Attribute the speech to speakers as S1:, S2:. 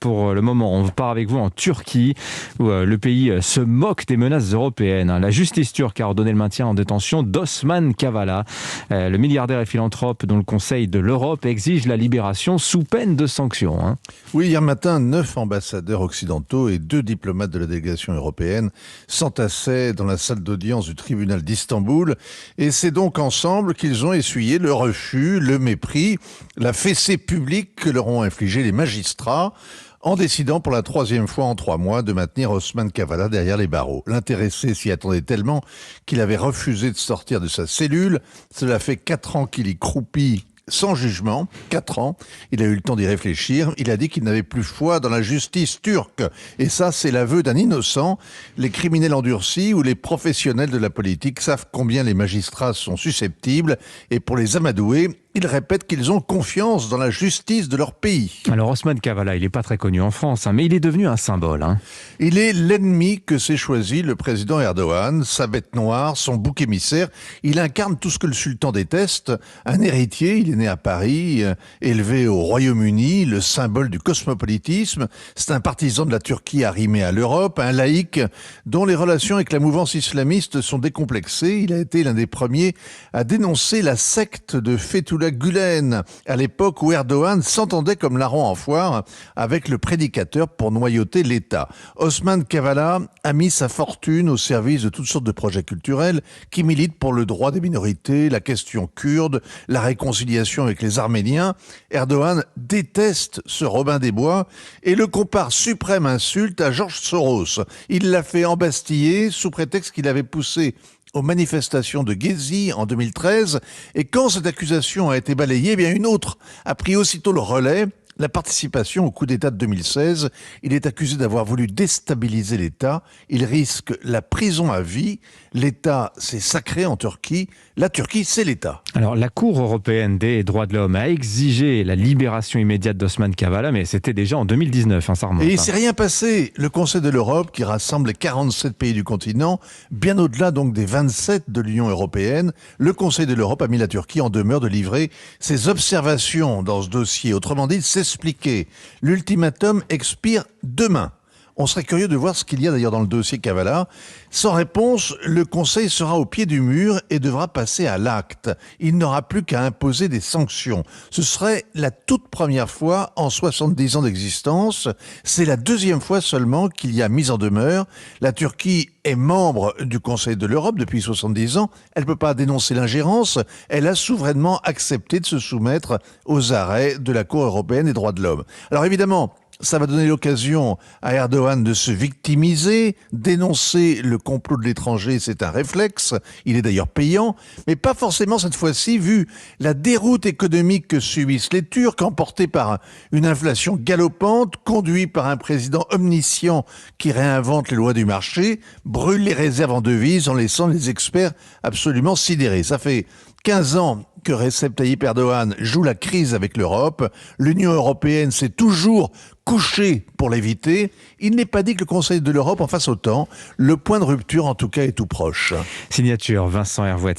S1: Pour le moment, on part avec vous en Turquie, où le pays se moque des menaces européennes. La justice turque a ordonné le maintien en détention d'Osman Kavala, le milliardaire et philanthrope dont le Conseil de l'Europe exige la libération sous peine de sanctions.
S2: Oui, hier matin, 9 ambassadeurs occidentaux et 2 diplomates de la délégation européenne s'entassaient dans la salle d'audience du tribunal d'Istanbul. Et c'est donc ensemble qu'ils ont essuyé le refus, le mépris, la fessée publique que leur ont infligé les magistrats, en décidant pour la 3e fois en 3 mois de maintenir Osman Kavala derrière les barreaux. L'intéressé s'y attendait tellement qu'il avait refusé de sortir de sa cellule. Cela fait 4 ans qu'il y croupit sans jugement, 4 ans. Il a eu le temps d'y réfléchir. Il a dit qu'il n'avait plus foi dans la justice turque. Et ça, c'est l'aveu d'un innocent. Les criminels endurcis ou les professionnels de la politique savent combien les magistrats sont susceptibles. Et pour les amadouer, ils répètent qu'ils ont confiance dans la justice de leur pays.
S1: Alors Osman Kavala, il n'est pas très connu en France, mais il est devenu un symbole.
S2: Il est l'ennemi que s'est choisi le président Erdogan, sa bête noire, son bouc émissaire. Il incarne tout ce que le sultan déteste. Un héritier, il est né à Paris, élevé au Royaume-Uni, le symbole du cosmopolitisme. C'est un partisan de la Turquie arrimé à l'Europe, un laïc dont les relations avec la mouvance islamiste sont décomplexées. Il a été l'un des premiers à dénoncer la secte de Fethullah Gülen, à l'époque où Erdogan s'entendait comme larron en foire avec le prédicateur pour noyauter l'État. Osman Kavala a mis sa fortune au service de toutes sortes de projets culturels qui militent pour le droit des minorités, la question kurde, la réconciliation avec les Arméniens. Erdogan déteste ce Robin des Bois et le compare suprême insulte à George Soros. Il l'a fait embastiller sous prétexte qu'il avait poussé aux manifestations de Gezi en 2013. Et quand cette accusation a été balayée, bien une autre a pris aussitôt le relais. La participation au coup d'État de 2016. Il est accusé d'avoir voulu déstabiliser l'État. Il risque la prison à vie. L'État, c'est sacré en Turquie. La Turquie, c'est l'État.
S1: Alors, la Cour européenne des droits de l'homme a exigé la libération immédiate d'Osman Kavala, mais c'était déjà en 2019, ça remonte.
S2: Et il s'est rien passé. Le Conseil de l'Europe, qui rassemble les 47 pays du continent, bien au-delà donc des 27 de l'Union européenne, le Conseil de l'Europe a mis la Turquie en demeure de livrer ses observations dans ce dossier. Autrement dit, s'expliquer. L'ultimatum expire demain. On serait curieux de voir ce qu'il y a d'ailleurs dans le dossier Kavala. Sans réponse, le Conseil sera au pied du mur et devra passer à l'acte. Il n'aura plus qu'à imposer des sanctions. Ce serait la toute première fois en 70 ans d'existence. C'est la 2e fois seulement qu'il y a mise en demeure. La Turquie est membre du Conseil de l'Europe depuis 70 ans. Elle ne peut pas dénoncer l'ingérence. Elle a souverainement accepté de se soumettre aux arrêts de la Cour européenne des droits de l'homme. Alors évidemment, ça va donner l'occasion à Erdogan de se victimiser. Dénoncer le complot de l'étranger, c'est un réflexe. Il est d'ailleurs payant, mais pas forcément cette fois-ci, vu la déroute économique que subissent les Turcs, emportés par une inflation galopante, conduit par un président omniscient qui réinvente les lois du marché, brûle les réserves en devises en laissant les experts absolument sidérés. Ça fait 15 ans que Recep Tayyip Erdogan joue la crise avec l'Europe. L'Union européenne s'est toujours couchée pour l'éviter. Il n'est pas dit que le Conseil de l'Europe en fasse autant. Le point de rupture, en tout cas, est tout proche.
S1: Signature Vincent Hervouet.